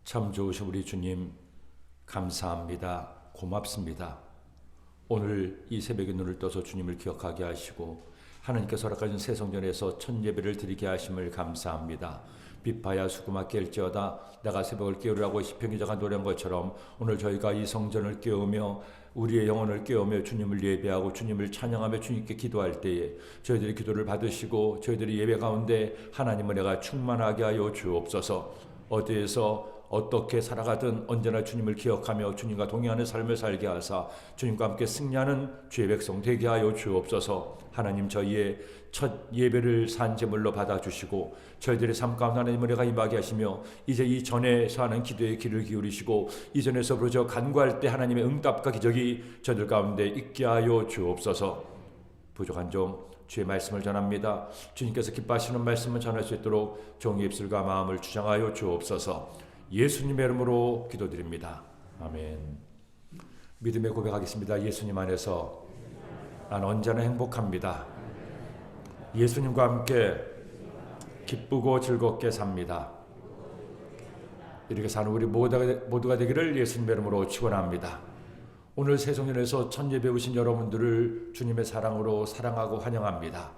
참 좋으신 우리 주님, 감사합니다. 고맙습니다. 오늘 이 새벽에 눈을 떠서 주님을 기억하게 하시고 하나님께서 허락하신 새 성전에서 첫 예배를 드리게 하심을 감사합니다. 빛파야 수구마 깰지어다 내가 새벽을 깨우라고 시편 기자가 노래한 것처럼 오늘 저희가 이 성전을 깨우며 우리의 영혼을 깨우며 주님을 예배하고 주님을 찬양하며 주님께 기도할 때에 저희들이 기도를 받으시고 저희들이 예배 가운데 하나님을 내가 충만하게 하여 주옵소서. 어디에서 어떻게 살아가든 언제나 주님을 기억하며 주님과 동행하는 삶을 살게 하사 주님과 함께 승리하는 주의 백성 되게 하여 주옵소서. 하나님, 저희의 첫 예배를 산제물로 받아주시고 저희들의 삶 가운데 하나님을 내가 임하게 하시며 이제 이 전에서 하는 기도에 귀를 기울이시고 이전에서부터 간구할 때 하나님의 응답과 기적이 저희들 가운데 있게 하여 주옵소서. 부족한 종 주의 말씀을 전합니다. 주님께서 기뻐하시는 말씀을 전할 수 있도록 종의 입술과 마음을 주장하여 주옵소서. 예수님의 이름으로 기도드립니다. 아멘. 믿음의 고백하겠습니다. 예수님 안에서 난 언제나 행복합니다. 예수님과 함께 기쁘고 즐겁게 삽니다. 이렇게 사는 우리 모두가 되기를 예수님의 이름으로 축원합니다. 오늘 새송년에서 첫 예배 오신 여러분들을 주님의 사랑으로 사랑하고 환영합니다.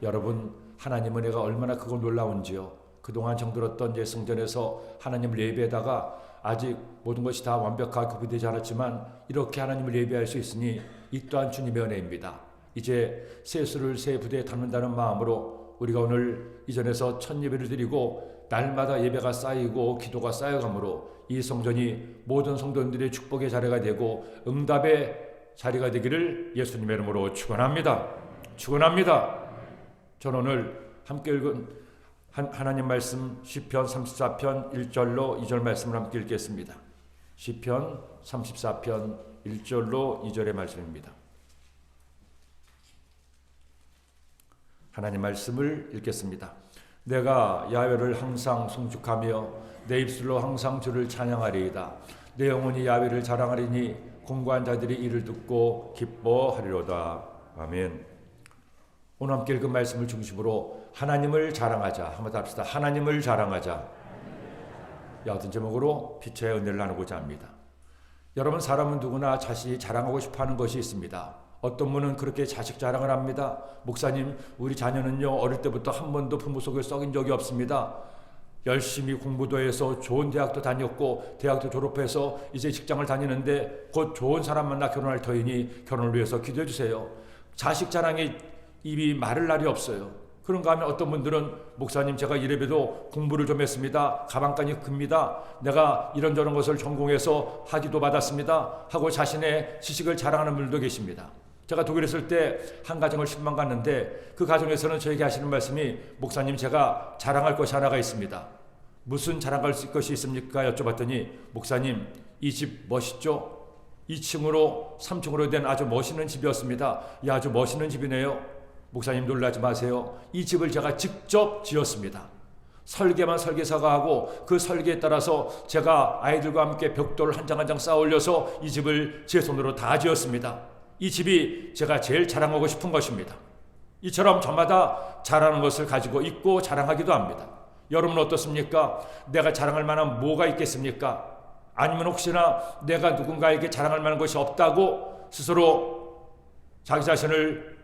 여러분, 하나님 은혜가 얼마나 크고 놀라운지요. 그동안 정들었던 예성전에서 하나님을 예배하다가 아직 모든 것이 다 완벽하게 구비되지 않았지만 이렇게 하나님을 예배할 수 있으니 이 또한 주님의 은혜입니다. 이제 새 수를 새 부대에 담는다는 마음으로 우리가 오늘 이전에서 첫 예배를 드리고 날마다 예배가 쌓이고 기도가 쌓여가므로 이 성전이 모든 성도들의 축복의 자리가 되고 응답의 자리가 되기를 예수님의 이름으로 축원합니다. 축원합니다. 저는 오늘 함께 읽은 하나님 말씀 시편 34편 1절로 2절 말씀을 함께 읽겠습니다. 시편 34편 1절로 2절의 말씀입니다. 하나님 말씀을 읽겠습니다. 내가 야훼를 항상 송축하며 내 입술로 항상 주를 찬양하리이다. 내 영혼이 야훼를 자랑하리니 공고한 자들이 이를 듣고 기뻐하리로다. 아멘. 오늘 함께 읽은 말씀을 중심으로 하나님을 자랑하자. 한번 더 합시다. 하나님을 자랑하자. 같은 제목으로 빛의 은혜를 나누고자 합니다. 여러분, 사람은 누구나 자신이 자랑하고 싶어하는 것이 있습니다. 어떤 분은 그렇게 자식 자랑을 합니다. 목사님, 우리 자녀는요 어릴 때부터 한 번도 부모 속에 썩인 적이 없습니다. 열심히 공부도 해서 좋은 대학도 다녔고 대학도 졸업해서 이제 직장을 다니는데 곧 좋은 사람 만나 결혼할 터이니 결혼을 위해서 기도해 주세요. 자식 자랑에 입이 마를 날이 없어요. 그런가 하면 어떤 분들은 목사님, 제가 이래봬도 공부를 좀 했습니다. 가방끈이 큽니다. 내가 이런저런 것을 전공해서 학위도 받았습니다. 하고 자신의 지식을 자랑하는 분들도 계십니다. 제가 독일에 있을 때 한 가정을 10만 갔는데 그 가정에서는 저에게 하시는 말씀이 목사님, 제가 자랑할 것이 하나가 있습니다. 무슨 자랑할 것이 있습니까? 여쭤봤더니 목사님, 이 집 멋있죠? 2층으로 3층으로 된 아주 멋있는 집이었습니다. 이 아주 멋있는 집이네요. 목사님, 놀라지 마세요. 이 집을 제가 직접 지었습니다. 설계만 설계사가 하고 그 설계에 따라서 제가 아이들과 함께 벽돌을 한 장 한 장 쌓아 올려서 이 집을 제 손으로 다 지었습니다. 이 집이 제가 제일 자랑하고 싶은 것입니다. 이처럼 저마다 잘하는 것을 가지고 있고 자랑하기도 합니다. 여러분 어떻습니까? 내가 자랑할 만한 뭐가 있겠습니까? 아니면 혹시나 내가 누군가에게 자랑할 만한 것이 없다고 스스로 자기 자신을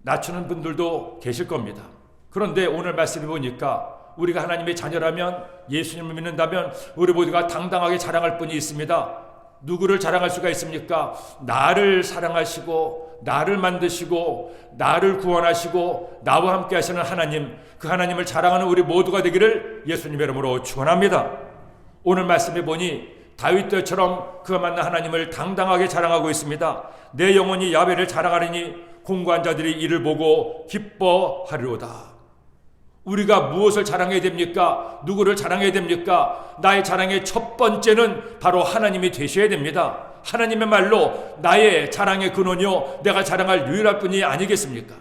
낮추는 분들도 계실 겁니다. 그런데 오늘 말씀해 보니까 우리가 하나님의 자녀라면, 예수님을 믿는다면 우리 모두가 당당하게 자랑할 분이 있습니다. 누구를 자랑할 수가 있습니까? 나를 사랑하시고 나를 만드시고 나를 구원하시고 나와 함께 하시는 하나님, 그 하나님을 자랑하는 우리 모두가 되기를 예수님의 이름으로 축원합니다. 오늘 말씀해 보니 다윗 때처럼 그가 만난 하나님을 당당하게 자랑하고 있습니다. 내 영혼이 야훼를 자랑하리니 공고한 자들이 이를 보고 기뻐하리로다. 우리가 무엇을 자랑해야 됩니까? 누구를 자랑해야 됩니까? 나의 자랑의 첫 번째는 바로 하나님이 되셔야 됩니다. 하나님의 말로 나의 자랑의 근원이요 내가 자랑할 유일할 분이 아니겠습니까?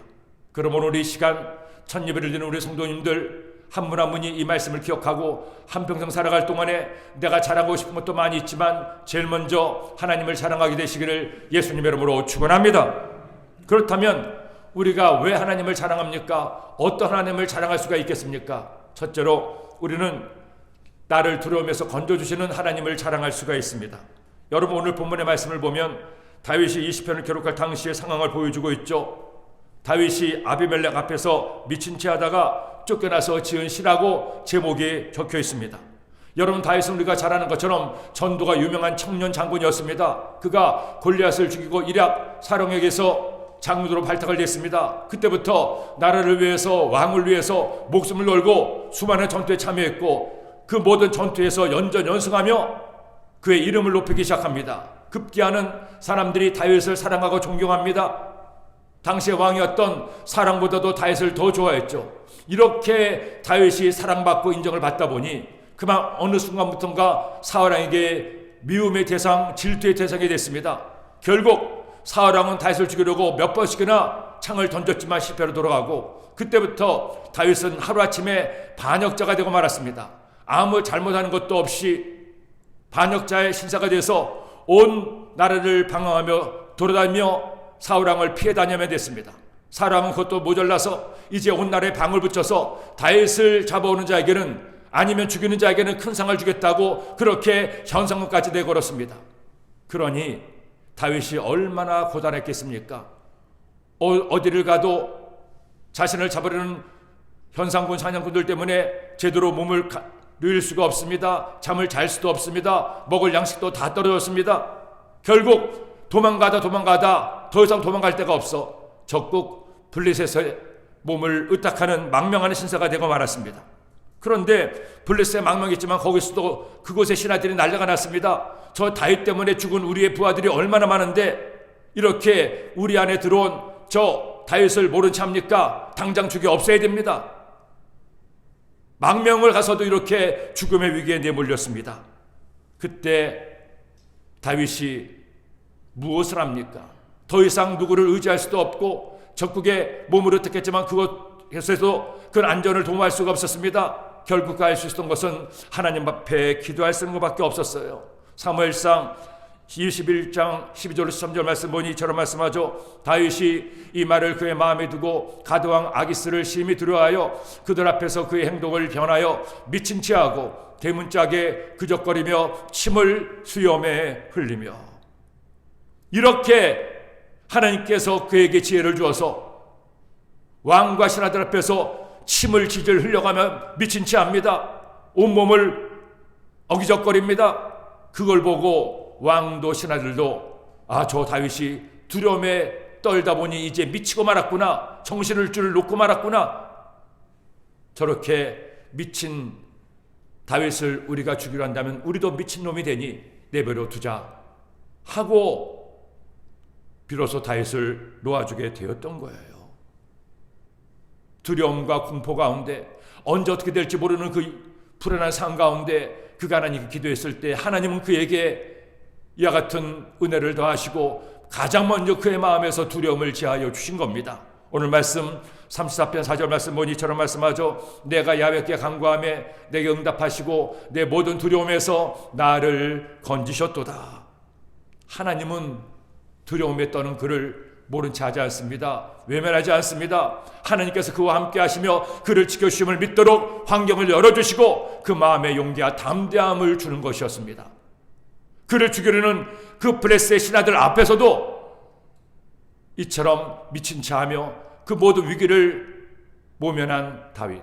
그럼 오늘 이 시간 첫 예배를 드리는 우리 성도님들 한 분 한 분이 이 말씀을 기억하고 한평생 살아갈 동안에 내가 자랑하고 싶은 것도 많이 있지만 제일 먼저 하나님을 자랑하게 되시기를 예수님의 이름으로 축원합니다. 그렇다면 우리가 왜 하나님을 자랑합니까? 어떤 하나님을 자랑할 수가 있겠습니까? 첫째로 우리는 나를 두려움에서 건져주시는 하나님을 자랑할 수가 있습니다. 여러분, 오늘 본문의 말씀을 보면 다윗이 이 시편을 기록할 당시의 상황을 보여주고 있죠. 다윗이 아비멜렉 앞에서 미친 채 하다가 쫓겨나서 지은 시라고 제목이 적혀 있습니다. 여러분, 다윗은 우리가 잘 아는 것처럼 전도가 유명한 청년 장군이었습니다. 그가 골리앗을 죽이고 일약 사령에게서 장군으로 발탁을 됐습니다. 그때부터 나라를 위해서, 왕을 위해서 목숨을 걸고 수많은 전투에 참여했고 그 모든 전투에서 연전연승하며 그의 이름을 높이기 시작합니다. 급기야는 사람들이 다윗을 사랑하고 존경합니다. 당시의 왕이었던 사랑보다도 다윗을 더 좋아했죠. 이렇게 다윗이 사랑받고 인정을 받다 보니 그만 어느 순간부터인가 사울왕에게 미움의 대상, 질투의 대상이 됐습니다. 결국 사울왕은 다윗을 죽이려고 몇 번씩이나 창을 던졌지만 실패로 돌아가고, 그때부터 다윗은 하루아침에 반역자가 되고 말았습니다. 아무 잘못하는 것도 없이 반역자의 신사가 돼서 온 나라를 방황하며 돌아다니며 사울왕을 피해 다녀야 됐습니다. 사울왕은 그것도 모자라서 이제 온 나라에 방을 붙여서 다윗을 잡아오는 자에게는, 아니면 죽이는 자에게는 큰 상을 주겠다고 그렇게 현상금까지 내걸었습니다. 그러니 다윗이 얼마나 고단했겠습니까? 어디를 가도 자신을 잡으려는 현상군, 사냥꾼들 때문에 제대로 몸을 누일 수가 없습니다. 잠을 잘 수도 없습니다. 먹을 양식도 다 떨어졌습니다. 결국 도망가다 더 이상 도망갈 데가 없어 적국 블레셋의 몸을 의탁하는 망명하는 신사가 되고 말았습니다. 그런데 블레셋에 망명했지만 거기서도 그곳의 신하들이 난리가 났습니다. 저 다윗 때문에 죽은 우리의 부하들이 얼마나 많은데 이렇게 우리 안에 들어온 저 다윗을 모른 채 합니까? 당장 죽여 없애야 됩니다. 망명을 가서도 이렇게 죽음의 위기에 내몰렸습니다. 그때 다윗이 무엇을 합니까? 더 이상 누구를 의지할 수도 없고 적국의 몸을 의탁했지만 그것에서도 그 안전을 도모할 수가 없었습니다. 결국 할 수 있었던 것은 하나님 앞에 기도할 수 있는 것밖에 없었어요. 사무엘상 21장 12절 13절 말씀 보니 이처럼 말씀하죠. 다윗이 이 말을 그의 마음에 두고 가드왕 아기스를 심히 두려워하여 그들 앞에서 그의 행동을 변하여 미친 채 하고 대문짝에 그적거리며 침을 수염에 흘리며, 이렇게 하나님께서 그에게 지혜를 주어서 왕과 신하들 앞에서 침을 질질 흘려가며 미친 채 합니다. 온몸을 어기적거립니다. 그걸 보고 왕도 신하들도 저 다윗이 두려움에 떨다 보니 이제 미치고 말았구나, 정신을 줄 놓고 말았구나, 저렇게 미친 다윗을 우리가 죽이려 한다면 우리도 미친놈이 되니 내버려 두자 하고 비로소 다윗을 놓아주게 되었던 거예요. 두려움과 공포 가운데 언제 어떻게 될지 모르는 그 불안한 상황 가운데 그가 하나님께 기도했을 때 하나님은 그에게 이와 같은 은혜를 더하시고 가장 먼저 그의 마음에서 두려움을 제하여 주신 겁니다. 오늘 말씀 34편 4절 말씀 보니 이처럼 말씀하죠. 내가 야훼께 간구하며 내게 응답하시고 내 모든 두려움에서 나를 건지셨도다. 하나님은 두려움에 떠는 그를 모른 채 하지 않습니다. 외면하지 않습니다. 하나님께서 그와 함께 하시며 그를 지켜주심을 믿도록 환경을 열어주시고 그 마음에 용기와 담대함을 주는 것이었습니다. 그를 죽이려는 그 블레셋의 신하들 앞에서도 이처럼 미친 채 하며 그 모든 위기를 모면한 다윗.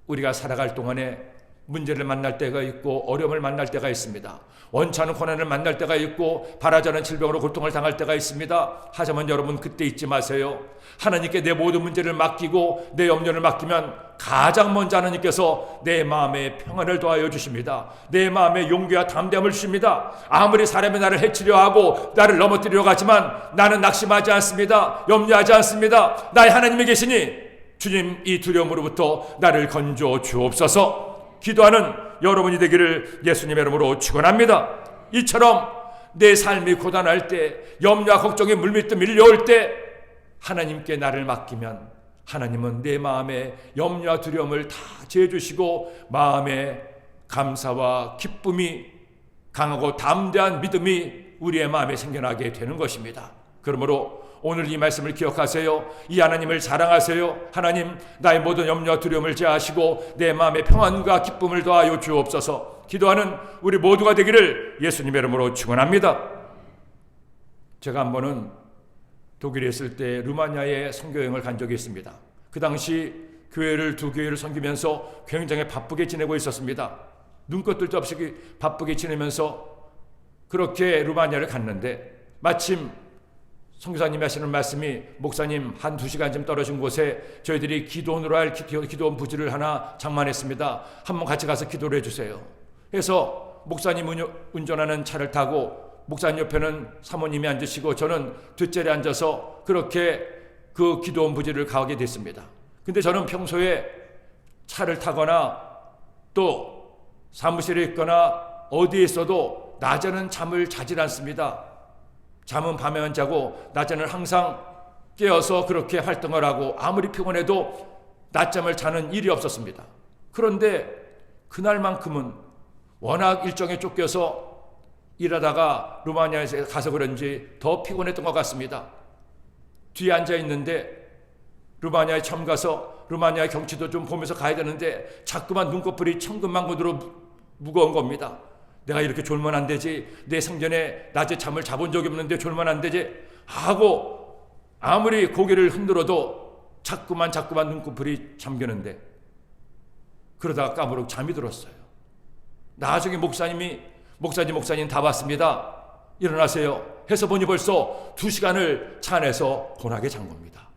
우리가 살아갈 동안에 문제를 만날 때가 있고 어려움을 만날 때가 있습니다. 원치 않은 고난을 만날 때가 있고 바라지 않은 질병으로 고통을 당할 때가 있습니다. 하지만 여러분, 그때 잊지 마세요. 하나님께 내 모든 문제를 맡기고 내 염려를 맡기면 가장 먼저 하나님께서 내 마음에 평안을 더하여 주십니다. 내 마음에 용기와 담대함을 주십니다. 아무리 사람이 나를 해치려 하고 나를 넘어뜨리려고 하지만 나는 낙심하지 않습니다. 염려하지 않습니다. 나의 하나님이 계시니 주님, 이 두려움으로부터 나를 건져 주옵소서. 기도하는 여러분이 되기를 예수님의 이름으로 축원합니다. 이처럼 내 삶이 고단할 때, 염려와 걱정이 물밀듯 밀려올 때 하나님께 나를 맡기면 하나님은 내 마음에 염려와 두려움을 다 제해주시고 마음에 감사와 기쁨이 강하고 담대한 믿음이 우리의 마음에 생겨나게 되는 것입니다. 그러므로 오늘 이 말씀을 기억하세요. 이 하나님을 자랑하세요. 하나님, 나의 모든 염려와 두려움을 제하시고 내 마음에 평안과 기쁨을 더하여 주옵소서. 기도하는 우리 모두가 되기를 예수님의 이름으로 축원합니다. 제가 한 번은 독일에 있을 때 루마니아에 선교여행을 간 적이 있습니다. 그 당시 두 교회를 섬기면서 굉장히 바쁘게 지내고 있었습니다. 눈꽃들도 없이 바쁘게 지내면서 그렇게 루마니아를 갔는데 마침 선교사님이 하시는 말씀이, 목사님, 한 2시간쯤 떨어진 곳에 저희들이 기도원으로 할 기도원 부지를 하나 장만했습니다. 한번 같이 가서 기도를 해주세요. 해서 목사님 운전하는 차를 타고 목사님 옆에는 사모님이 앉으시고 저는 뒷자리에 앉아서 그렇게 그 기도원 부지를 가게 됐습니다. 근데 저는 평소에 차를 타거나 또 사무실에 있거나 어디에 있어도 낮에는 잠을 자질 않습니다. 잠은 밤에만 자고 낮에는 항상 깨어서 그렇게 활동을 하고 아무리 피곤해도 낮잠을 자는 일이 없었습니다. 그런데 그날만큼은 워낙 일정에 쫓겨서 일하다가 루마니아에 가서 그런지 더 피곤했던 것 같습니다. 뒤에 앉아 있는데 루마니아에 처음 가서 루마니아 경치도 좀 보면서 가야 되는데 자꾸만 눈꺼풀이 천근만근으로 무거운 겁니다. 내가 이렇게 졸면 안 되지, 내 생전에 낮에 잠을 자본 적이 없는데 졸면 안 되지 하고 아무리 고개를 흔들어도 자꾸만 눈꺼풀이 잠기는데 그러다가 까무룩 잠이 들었어요. 나중에 목사님 다 왔습니다, 일어나세요 해서 보니 벌써 2시간을 차 안에서 고나게 잔 겁니다.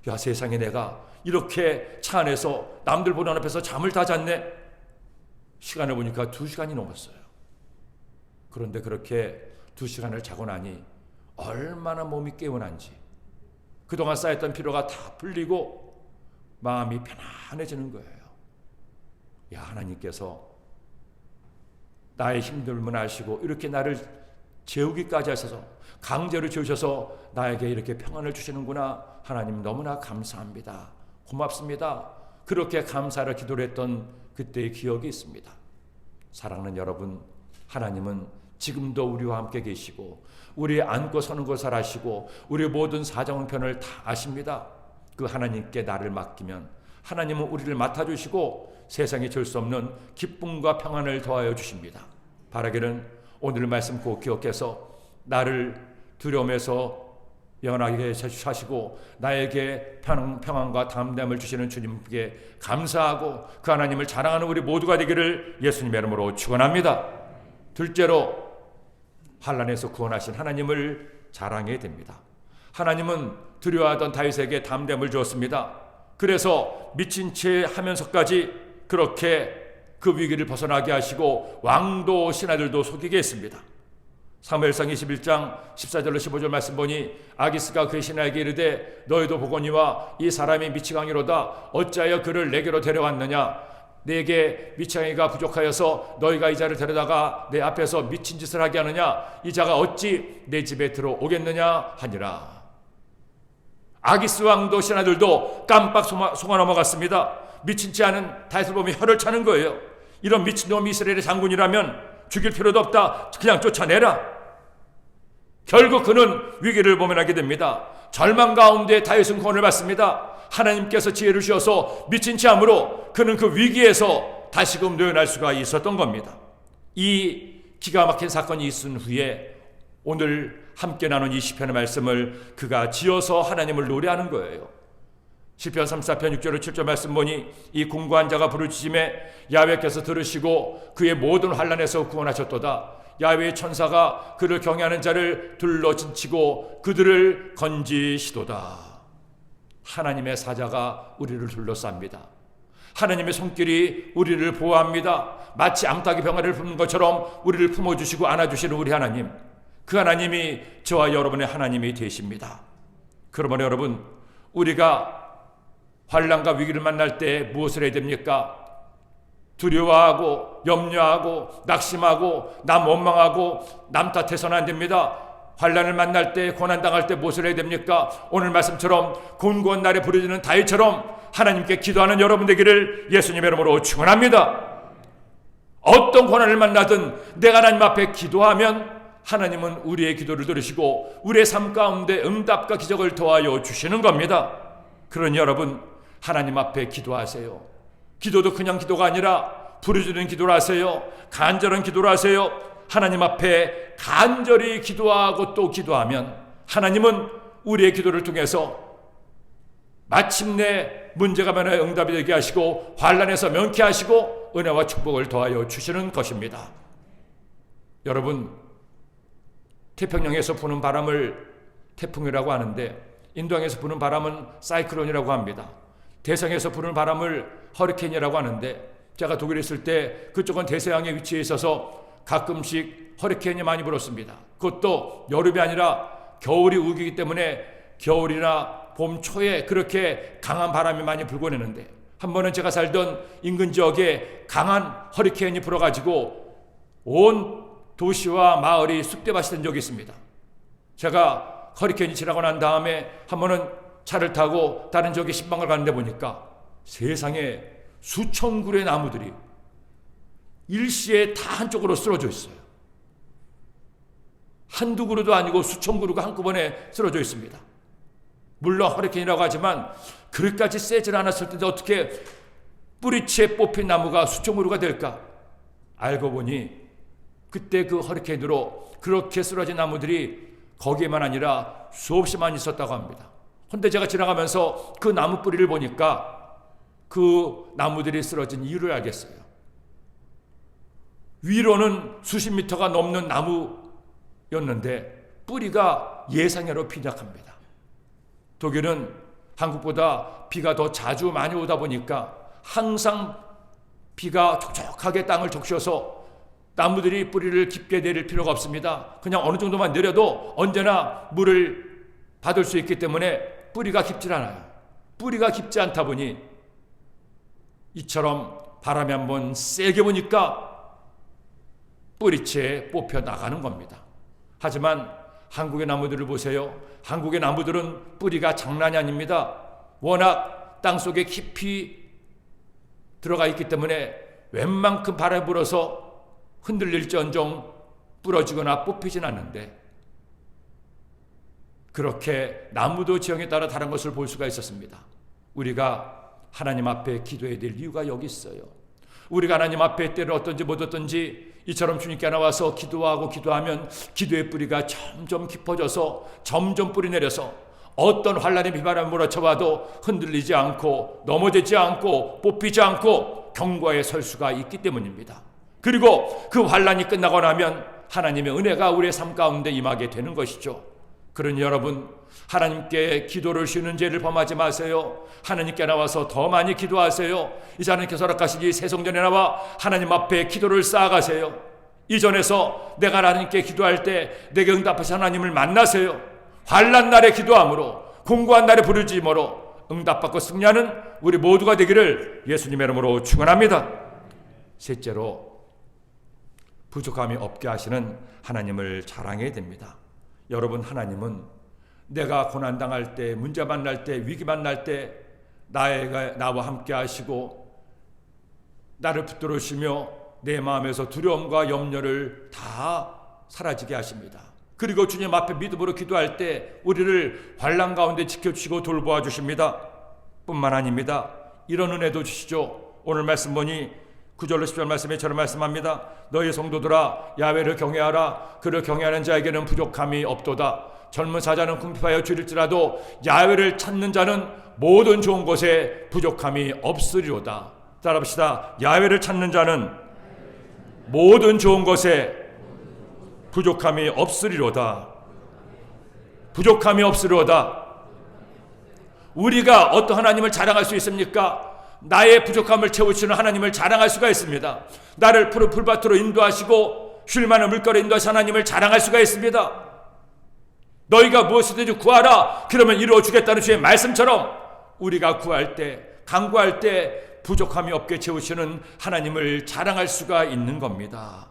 야, 세상에 내가 이렇게 차 안에서 남들 보는 앞에서 잠을 다 잤네. 시간을 보니까 2시간이 넘었어요. 그런데 그렇게 2시간을 자고 나니 얼마나 몸이 개운한지, 그동안 쌓였던 피로가 다 풀리고 마음이 편안해지는 거예요. 야, 하나님께서 나의 힘듦을 아시고 이렇게 나를 재우기까지 하셔서 강제로 재우셔서 나에게 이렇게 평안을 주시는구나. 하나님 너무나 감사합니다. 고맙습니다. 그렇게 감사를 기도를 했던 그때의 기억이 있습니다. 사랑하는 여러분, 하나님은 지금도 우리와 함께 계시고 우리 앉고 서는 것을 아시고 우리 모든 사정편을 다 아십니다. 그 하나님께 나를 맡기면 하나님은 우리를 맡아주시고 세상에 줄 수 없는 기쁨과 평안을 더하여 주십니다. 바라기는 오늘 말씀 꼭 기억해서 나를 두려움에서 영원하게 사시고 나에게 평안과 담대함을 주시는 주님께 감사하고 그 하나님을 자랑하는 우리 모두가 되기를 예수님의 이름으로 축원합니다. 둘째로, 환난에서 구원하신 하나님을 자랑해야 됩니다. 하나님은 두려워하던 다윗에게 담대함을 주었습니다. 그래서 미친 채 하면서까지 그렇게 그 위기를 벗어나게 하시고 왕도 신하들도 속이게 했습니다. 사무엘상 21장 14절로 15절 말씀 보니 아기스가 그의 신하에게 이르되 너희도 보거니와 이 사람이 미치광이로다. 어찌하여 그를 내게로 데려왔느냐? 내게 미치광이가 부족하여서 너희가 이 자를 데려다가 내 앞에서 미친 짓을 하게 하느냐? 이 자가 어찌 내 집에 들어오겠느냐 하니라. 아기스 왕도 신하들도 깜빡 속아 넘어갔습니다. 미친 채 하는 다윗을 보면 혀를 차는 거예요. 이런 미친놈 이스라엘의 장군이라면 죽일 필요도 없다, 그냥 쫓아내라. 결국 그는 위기를 모면하게 됩니다. 절망 가운데 다윗은 구원을 받습니다. 하나님께서 지혜를 주셔서 미친 채 함으로 그는 그 위기에서 다시금 노연할 수가 있었던 겁니다. 이 기가 막힌 사건이 있은 후에 오늘 함께 나눈 이 시편의 말씀을 그가 지어서 하나님을 노래하는 거예요. 시편 34편 6절 7절 말씀 보니 이 공고한 자가 부르짖음에 야훼께서 들으시고 그의 모든 환난에서 구원하셨도다. 야훼의 천사가 그를 경외하는 자를 둘러진치고 그들을 건지시도다. 하나님의 사자가 우리를 둘러쌉니다. 하나님의 손길이 우리를 보호합니다. 마치 암탉이 병아리를 품는 것처럼 우리를 품어주시고 안아주시는 우리 하나님, 그 하나님이 저와 여러분의 하나님이 되십니다. 그러면 여러분, 우리가 환난과 위기를 만날 때 무엇을 해야 됩니까? 두려워하고 염려하고 낙심하고 남 원망하고 남 탓해서는 안 됩니다. 환난을 만날 때, 고난당할 때 무엇을 해야 됩니까? 오늘 말씀처럼 곤고한 날에 부르짖는 다윗처럼 하나님께 기도하는 여러분 되기를 예수님의 이름으로 축원합니다. 어떤 고난을 만나든 내가 하나님 앞에 기도하면 하나님은 우리의 기도를 들으시고 우리의 삶 가운데 응답과 기적을 더하여 주시는 겁니다. 그러니 여러분, 하나님 앞에 기도하세요. 기도도 그냥 기도가 아니라 부르짖는 기도를 하세요. 간절한 기도를 하세요. 하나님 앞에 간절히 기도하고 또 기도하면 하나님은 우리의 기도를 통해서 마침내 문제가 변화의 응답이 되게 하시고 환난에서 명케 하시고 은혜와 축복을 더하여 주시는 것입니다. 여러분, 태평양에서 부는 바람을 태풍이라고 하는데 인도양에서 부는 바람은 사이클론이라고 합니다. 대서양에서 부는 바람을 허리케인이라고 하는데 제가 독일에 있을 때 그쪽은 대서양에 위치해 있어서 가끔씩 허리케인이 많이 불었습니다. 그것도 여름이 아니라 겨울이 우기기 때문에 겨울이나 봄 초에 그렇게 강한 바람이 많이 불곤 했는데 한 번은 제가 살던 인근 지역에 강한 허리케인이 불어가지고 온 도시와 마을이 쑥대밭이 된 적이 있습니다. 제가 허리케인이 지나고 난 다음에 한 번은 차를 타고 다른 지역에 신방을 가는데 보니까 세상에 수천 그루의 나무들이 일시에 다 한쪽으로 쓰러져 있어요. 한두 그루도 아니고 수천 그루가 한꺼번에 쓰러져 있습니다. 물론 허리케인이라고 하지만 그렇게까지 세질 않았을 텐데 어떻게 뿌리채 뽑힌 나무가 수천 그루가 될까? 알고 보니 그때 그 허리케인으로 그렇게 쓰러진 나무들이 거기에만 아니라 수없이 많이 있었다고 합니다. 그런데 제가 지나가면서 그 나무 뿌리를 보니까 그 나무들이 쓰러진 이유를 알겠어요. 위로는 수십 미터가 넘는 나무였는데 뿌리가 예상외로 빈약합니다. 독일은 한국보다 비가 더 자주 많이 오다 보니까 항상 비가 촉촉하게 땅을 적셔서 나무들이 뿌리를 깊게 내릴 필요가 없습니다. 그냥 어느 정도만 내려도 언제나 물을 받을 수 있기 때문에 뿌리가 깊지 않아요. 뿌리가 깊지 않다 보니 이처럼 바람이 한번 세게 부니까 뿌리채 뽑혀 나가는 겁니다. 하지만 한국의 나무들을 보세요. 한국의 나무들은 뿌리가 장난이 아닙니다. 워낙 땅속에 깊이 들어가 있기 때문에 웬만큼 바람이 불어서 흔들릴지언정 부러지거나 뽑히진 않는데 그렇게 나무도 지형에 따라 다른 것을 볼 수가 있었습니다. 우리가 하나님 앞에 기도해야 될 이유가 여기 있어요. 우리가 하나님 앞에 때를 어떤지 못 어떤지 이처럼 주님께 나와서 기도하고 기도하면 기도의 뿌리가 점점 깊어져서 점점 뿌리 내려서 어떤 환난의 비바람이 몰아쳐와도 흔들리지 않고 넘어지지 않고 뽑히지 않고 경과에 설 수가 있기 때문입니다. 그리고 그 환난이 끝나고 나면 하나님의 은혜가 우리의 삶 가운데 임하게 되는 것이죠. 그러니 여러분, 하나님께 기도를 쉬는 죄를 범하지 마세요. 하나님께 나와서 더 많이 기도하세요. 이제 하나님께서 허락하시니 세성전에 나와 하나님 앞에 기도를 쌓아가세요. 이전에서 내가 하나님께 기도할 때 내게 응답하신 하나님을 만나세요. 환난 날에 기도함으로 공고한 날에 부르짖음으로 응답받고 승리하는 우리 모두가 되기를 예수님의 이름으로 축원합니다. 셋째로, 부족함이 없게 하시는 하나님을 자랑해야 됩니다. 여러분, 하나님은 내가 고난당할 때, 문제 만날 때, 위기 만날 때 나와 함께 하시고 나를 붙들으시며 내 마음에서 두려움과 염려를 다 사라지게 하십니다. 그리고 주님 앞에 믿음으로 기도할 때 우리를 환난 가운데 지켜주시고 돌보아 주십니다. 뿐만 아닙니다. 이런 은혜도 주시죠. 오늘 말씀 보니 9절로 10절 말씀에 저런 말씀합니다. 너희 성도들아, 야훼를 경외하라. 그를 경외하는 자에게는 부족함이 없도다. 젊은 사자는 궁핍하여 줄일지라도 야훼를 찾는 자는 모든 좋은 것에 부족함이 없으리로다. 따라합시다. 야훼를 찾는 자는 모든 좋은 것에 부족함이 없으리로다. 부족함이 없으리로다. 우리가 어떤 하나님을 자랑할 수 있습니까? 나의 부족함을 채우시는 하나님을 자랑할 수가 있습니다. 나를 푸른 풀밭으로 인도하시고 쉴 만한 물가로 인도하신 하나님을 자랑할 수가 있습니다. 너희가 무엇이든지 구하라, 그러면 이루어 주겠다는 주의 말씀처럼 우리가 구할 때, 간구할 때 부족함이 없게 채우시는 하나님을 자랑할 수가 있는 겁니다.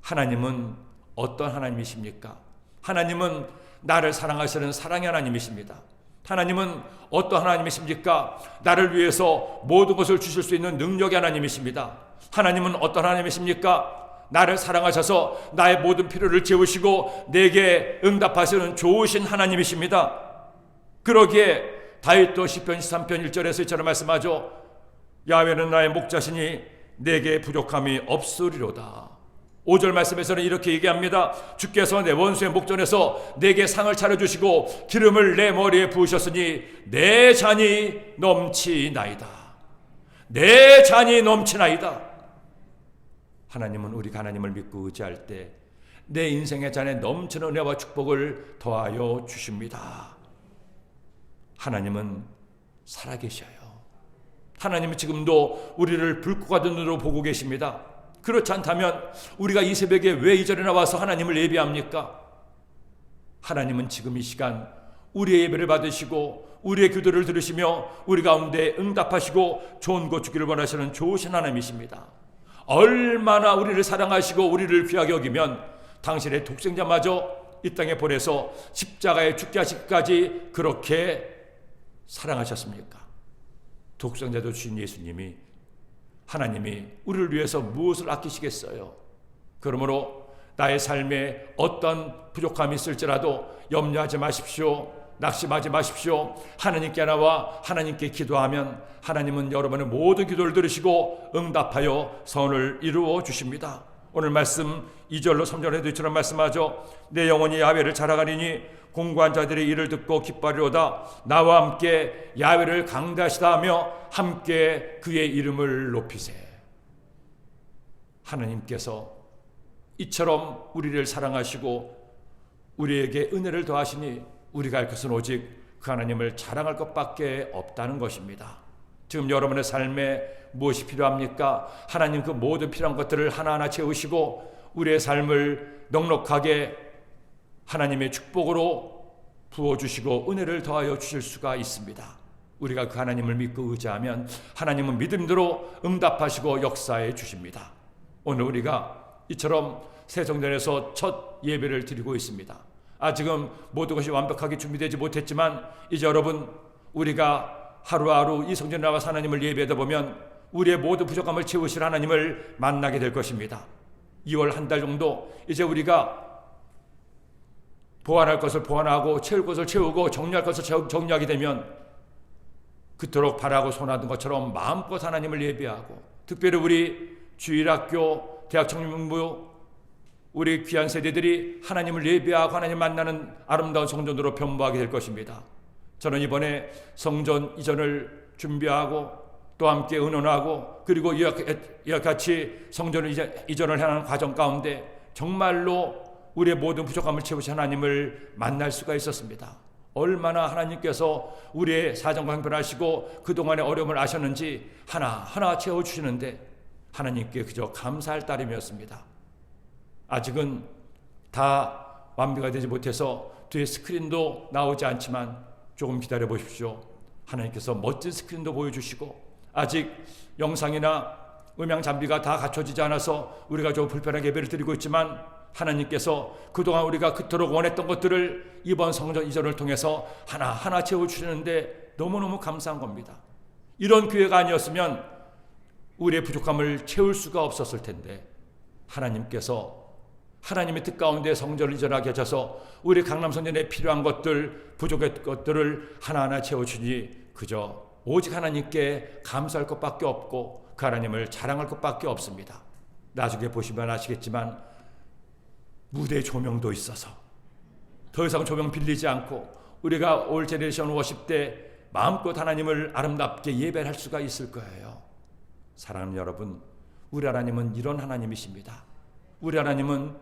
하나님은 어떤 하나님이십니까? 하나님은 나를 사랑하시는 사랑의 하나님이십니다. 하나님은 어떤 하나님이십니까? 나를 위해서 모든 것을 주실 수 있는 능력의 하나님이십니다. 하나님은 어떤 하나님이십니까? 나를 사랑하셔서 나의 모든 필요를 채우시고 내게 응답하시는 좋으신 하나님이십니다. 그러기에 다윗도 시편 13편 1절에서 이처럼 말씀하죠. 야훼는 나의 목자시니 내게 부족함이 없으리로다. 5절 말씀에서는 이렇게 얘기합니다. 주께서 내 원수의 목전에서 내게 상을 차려주시고 기름을 내 머리에 부으셨으니 내 잔이 넘치나이다. 내 잔이 넘치나이다. 하나님은 우리가 하나님을 믿고 의지할 때 내 인생의 잔에 넘치는 은혜와 축복을 더하여 주십니다. 하나님은 살아계셔요. 하나님은 지금도 우리를 불꽃 같은 눈으로 보고 계십니다. 그렇지 않다면 우리가 이 새벽에 왜 이 자리에 나와서 하나님을 예배합니까? 하나님은 지금 이 시간 우리의 예배를 받으시고 우리의 기도를 들으시며 우리 가운데 응답하시고 좋은 것 주기를 원하시는 좋으신 하나님이십니다. 얼마나 우리를 사랑하시고 우리를 귀하게 여기면 당신의 독생자마저 이 땅에 보내서 십자가에 죽게 하시기까지 그렇게 사랑하셨습니까? 독생자도 주신 예수님이, 하나님이 우리를 위해서 무엇을 아끼시겠어요? 그러므로 나의 삶에 어떤 부족함이 있을지라도 염려하지 마십시오. 낙심하지 마십시오. 하나님께 나와 하나님께 기도하면 하나님은 여러분의 모든 기도를 들으시고 응답하여 선을 이루어 주십니다. 오늘 말씀 2절로 3절에도 이처럼 말씀하죠. 내 영혼이 야훼를 자랑하리니 공고한 자들의 일을 듣고 기뻐하리로다. 나와 함께 야훼를 강대하시다 하며 함께 그의 이름을 높이세. 하나님께서 이처럼 우리를 사랑하시고 우리에게 은혜를 더하시니 우리가 할 것은 오직 그 하나님을 자랑할 것밖에 없다는 것입니다. 지금 여러분의 삶에 무엇이 필요합니까? 하나님 그 모든 필요한 것들을 하나하나 채우시고 우리의 삶을 넉넉하게 하나님의 축복으로 부어주시고 은혜를 더하여 주실 수가 있습니다. 우리가 그 하나님을 믿고 의지하면 하나님은 믿음대로 응답하시고 역사해 주십니다. 오늘 우리가 이처럼 새성전에서 첫 예배를 드리고 있습니다. 아직은 모든 것이 완벽하게 준비되지 못했지만 이제 여러분 우리가 하루하루 이 성전에 나와서 하나님을 예배하다 보면 우리의 모든 부족함을 채우실 하나님을 만나게 될 것입니다. 2월 한 달 정도 이제 우리가 보완할 것을 보완하고 채울 것을 채우고 정리할 것을 정리하게 되면 그토록 바라고 소원하던 것처럼 마음껏 하나님을 예배하고 특별히 우리 주일학교 대학청년부 우리 귀한 세대들이 하나님을 예배하고 하나님 만나는 아름다운 성전으로 변모하게 될 것입니다. 저는 이번에 성전 이전을 준비하고 또 함께 의논하고 그리고 이와 같이 성전을 이전을 하는 과정 가운데 정말로 우리의 모든 부족함을 채우신 하나님을 만날 수가 있었습니다. 얼마나 하나님께서 우리의 사정과 형편하시고 그동안의 어려움을 아셨는지 하나하나 채워주시는데 하나님께 그저 감사할 따름이었습니다. 아직은 다 완비가 되지 못해서 뒤에 스크린도 나오지 않지만 조금 기다려 보십시오. 하나님께서 멋진 스크린도 보여주시고 아직 영상이나 음향 장비가 다 갖춰지지 않아서 우리가 좀 불편하게 예배를 드리고 있지만 하나님께서 그동안 우리가 그토록 원했던 것들을 이번 성전 이전을 통해서 하나하나 채워주시는데 너무너무 감사한 겁니다. 이런 기회가 아니었으면 우리의 부족함을 채울 수가 없었을 텐데 하나님께서 하나님의 뜻 가운데 성전을 이전하게 하셔서 우리 강남성전에 필요한 것들, 부족한 것들을 하나하나 채워주니 그저 오직 하나님께 감사할 것밖에 없고 그 하나님을 자랑할 것밖에 없습니다. 나중에 보시면 아시겠지만 무대 조명도 있어서 더 이상 조명 빌리지 않고 우리가 올 제네레이션 워십 때 마음껏 하나님을 아름답게 예배할 수가 있을 거예요. 사랑하는 여러분, 우리 하나님은 이런 하나님이십니다. 우리 하나님은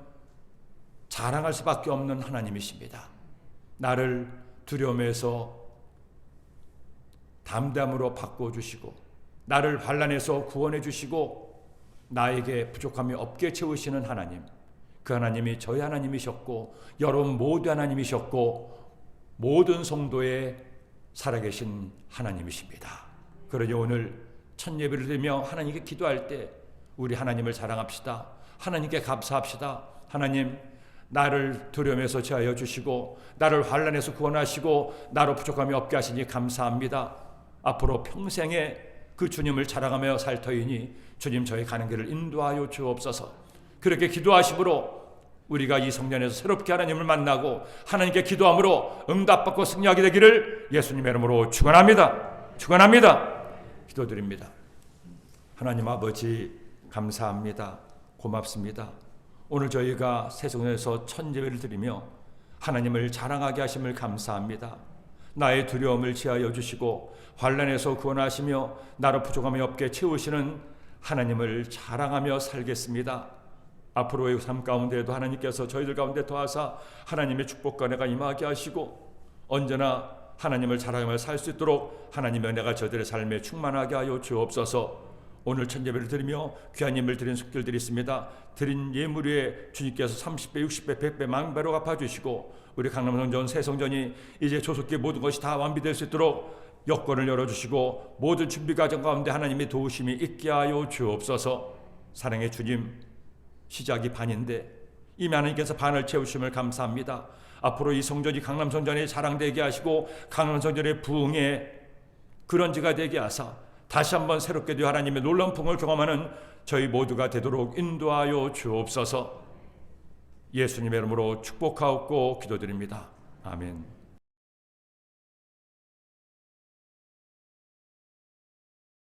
자랑할 수밖에 없는 하나님이십니다. 나를 두려움에서 담담으로 바꿔주시고 나를 환난에서 구원해 주시고 나에게 부족함이 없게 채우시는 하나님, 그 하나님이 저희 하나님이셨고 여러분 모두 하나님이셨고 모든 성도의 살아계신 하나님이십니다. 그러니 오늘 첫 예배를 드리며 하나님께 기도할 때 우리 하나님을 자랑합시다. 하나님께 감사합시다. 하나님, 나를 두려움에서 제하여 주시고 나를 환난에서 구원하시고 나로 부족함이 없게 하시니 감사합니다. 앞으로 평생에 그 주님을 자랑하며 살 터이니 주님 저희 가는 길을 인도하여 주옵소서. 그렇게 기도하심으로 우리가 이 성전에서 새롭게 하나님을 만나고 하나님께 기도함으로 응답받고 승리하게 되기를 예수님의 이름으로 축원합니다. 축원합니다. 기도드립니다. 하나님 아버지 감사합니다. 고맙습니다. 오늘 저희가 새성전에서 천예배를 드리며 하나님을 자랑하게 하심을 감사합니다. 나의 두려움을 제하여 주시고 환난에서 구원하시며 나로 부족함이 없게 채우시는 하나님을 자랑하며 살겠습니다. 앞으로의 삶 가운데에도 하나님께서 저희들 가운데 더하사 하나님의 축복과 은혜가 임하게 하시고 언제나 하나님을 자랑하며 살 수 있도록 하나님의 은혜가 저들의 삶에 충만하게 하여 주옵소서. 오늘 천예배를 드리며 귀한 예물을 드린 속들들이 있습니다. 드린 예물 위에 주님께서 30배, 60배, 100배, 만배로 갚아주시고 우리 강남성전, 새성전이 이제 조속히 모든 것이 다 완비될 수 있도록 여건을 열어주시고 모든 준비 과정 가운데 하나님의 도우심이 있게 하여 주옵소서. 사랑의 주님, 시작이 반인데 이미 하나님께서 반을 채우심을 감사합니다. 앞으로 이 성전이 강남성전이 자랑되게 하시고 강남성전의 부흥의 근원지가 되게 하사 다시 한번 새롭게 되어 하나님의 놀라운 풍을 경험하는 저희 모두가 되도록 인도하여 주옵소서. 예수님의 이름으로 축복하옵고 기도드립니다. 아멘.